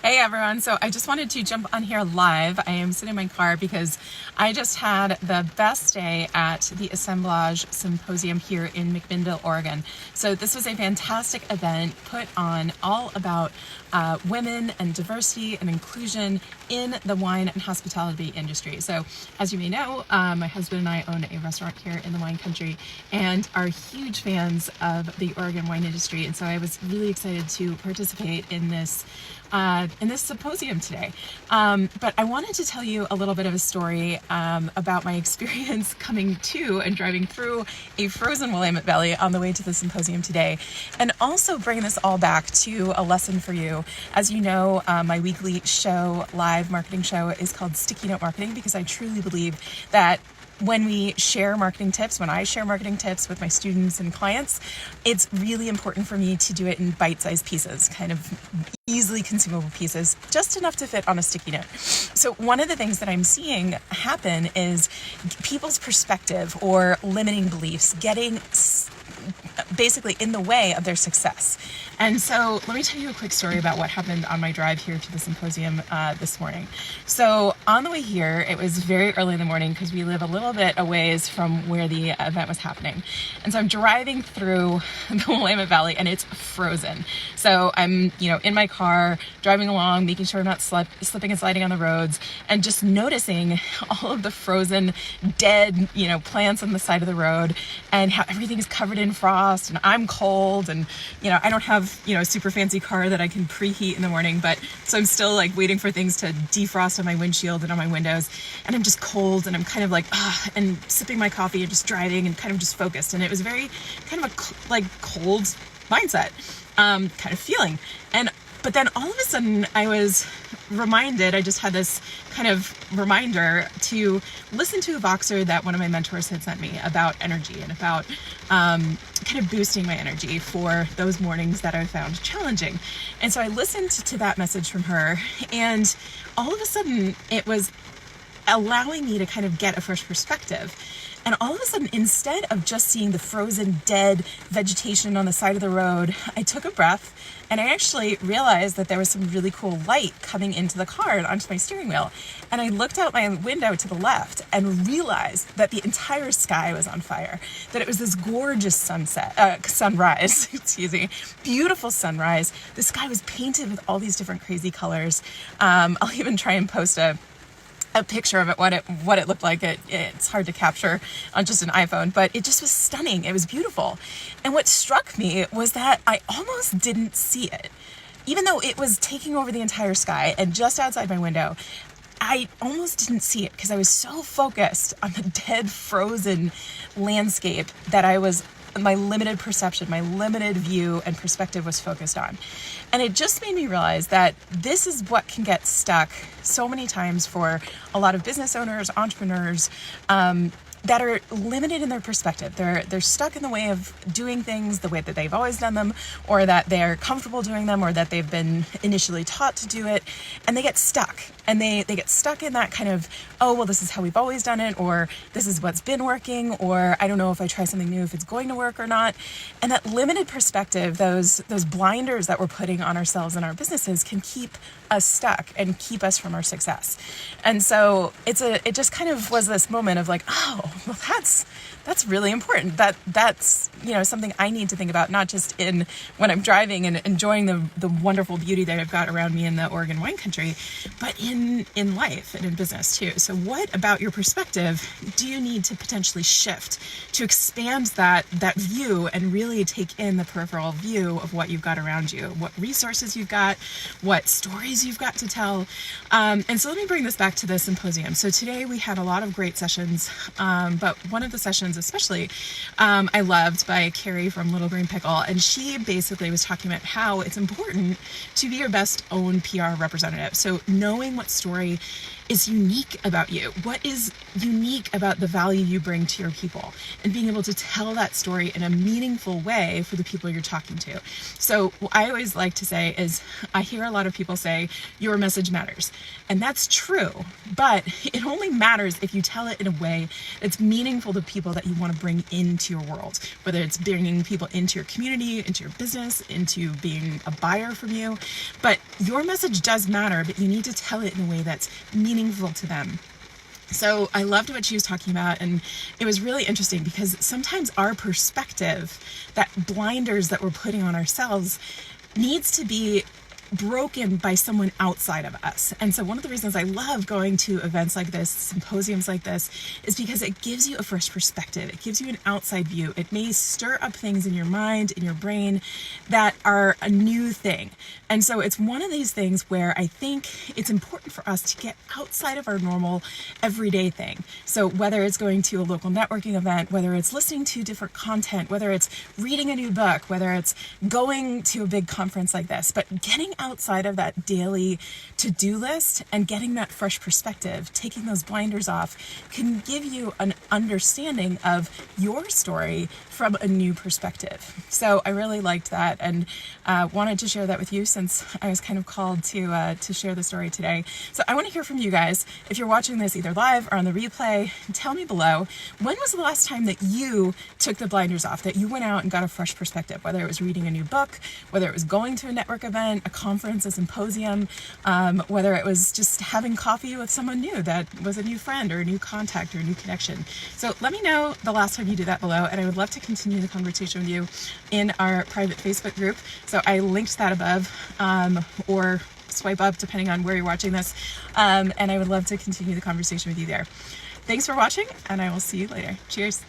Hey everyone, so I just wanted to jump on here live. I am sitting in my car because I just had the best day at the Assemblage Symposium here in McMinnville, Oregon. So this was a fantastic event put on all about women and diversity and inclusion in the wine and hospitality industry. So as you may know, my husband and I own a restaurant here in the wine country and are huge fans of the Oregon wine industry. And so I was really excited to participate in this symposium today. But I wanted to tell you a little bit of a story about my experience coming to and driving through a frozen Willamette Valley on the way to the symposium today, and also bring this all back to a lesson for you. As you know, my weekly show, live marketing show, is called Sticky Note Marketing because I truly believe that when we share marketing tips, when I share marketing tips with my students and clients, it's really important for me to do it in bite-sized pieces, kind of easily consumable pieces, just enough to fit on a sticky note. So one of the things that I'm seeing happen is people's perspective or limiting beliefs getting basically in the way of their success. And so let me tell you a quick story about what happened on my drive here to the symposium this morning. So on the way here, it was very early in the morning because we live a little bit a ways from where the event was happening. And so I'm driving through the Willamette Valley and it's frozen. So I'm, in my car, driving along, making sure I'm not slipping and sliding on the roads, and just noticing all of the frozen, dead, plants on the side of the road, and how everything is covered in frost, and I'm cold, and I don't have a super fancy car that I can preheat in the morning, but so I'm still waiting for things to defrost on my windshield and on my windows, and I'm just cold, and I'm kind of and sipping my coffee and just driving and kind of just focused, and it was very kind of a cold mindset kind of feeling. But then all of a sudden I was reminded, I just had this kind of reminder to listen to a Voxer that one of my mentors had sent me about energy and about kind of boosting my energy for those mornings that I found challenging. And so I listened to that message from her, and all of a sudden it was allowing me to kind of get a fresh perspective. And all of a sudden, instead of just seeing the frozen, dead vegetation on the side of the road, I took a breath and I actually realized that there was some really cool light coming into the car and onto my steering wheel. And I looked out my window to the left and realized that the entire sky was on fire, that it was this gorgeous sunrise, beautiful sunrise. The sky was painted with all these different crazy colors. I'll even try and post a picture of it, what it looked like. It's hard to capture on just an iPhone, but it just was stunning. It was beautiful. And what struck me was that I almost didn't see it. Even though it was taking over the entire sky and just outside my window, I almost didn't see it because I was so focused on the dead, frozen landscape that my limited perception, my limited view and perspective was focused on. And it just made me realize that this is what can get stuck so many times for a lot of business owners, entrepreneurs, that are limited in their perspective. They're stuck in the way of doing things the way that they've always done them, or that they're comfortable doing them, or that they've been initially taught to do it, and they get stuck. And they get stuck in that kind of, oh, well, this is how we've always done it, or this is what's been working, or I don't know if I try something new if it's going to work or not. And that limited perspective, those blinders that we're putting on ourselves and our businesses, can keep us stuck and keep us from our success. And so it just kind of was this moment of oh, well, that's really important. That's something I need to think about, not just when I'm driving and enjoying the wonderful beauty that I've got around me in the Oregon wine country, but in life and in business too. So what about your perspective do you need to potentially shift to expand that view and really take in the peripheral view of what you've got around you, what resources you've got, what stories you've got to tell. And so let me bring this back to the symposium. So today we had a lot of great sessions, but one of the sessions especially I loved, by Carrie from Little Green Pickle, and she basically was talking about how it's important to be your best own PR representative. So knowing what story is unique about you? What is unique about the value you bring to your people? And being able to tell that story in a meaningful way for the people you're talking to. So what I always like to say is, I hear a lot of people say, your message matters. And that's true, but it only matters if you tell it in a way that's meaningful to people that you want to bring into your world, whether it's bringing people into your community, into your business, into being a buyer from you. But your message does matter, but you need to tell it in a way that's meaningful to them. So I loved what she was talking about, and it was really interesting because sometimes our perspective, that blinders that we're putting on ourselves, needs to be broken by someone outside of us. And so one of the reasons I love going to events like this, symposiums like this, is because it gives you a fresh perspective. It gives you an outside view. It may stir up things in your mind, in your brain, that are a new thing. And so it's one of these things where I think it's important for us to get outside of our normal everyday thing. So whether it's going to a local networking event, whether it's listening to different content, whether it's reading a new book, whether it's going to a big conference like this, but getting outside of that daily to-do list and getting that fresh perspective, taking those blinders off, can give you an understanding of your story from a new perspective. So I really liked that, and wanted to share that with you since I was kind of called to share the story today. So I want to hear from you guys. If you're watching this either live or on the replay, tell me below, when was the last time that you took the blinders off, that you went out and got a fresh perspective, whether it was reading a new book, whether it was going to a network event, a conference, a symposium, whether it was just having coffee with someone new that was a new friend or a new contact or a new connection. So let me know the last time you did that below, and I would love to continue the conversation with you in our private Facebook group. So I linked that above, or swipe up depending on where you're watching this, and I would love to continue the conversation with you there. Thanks for watching, and I will see you later. Cheers.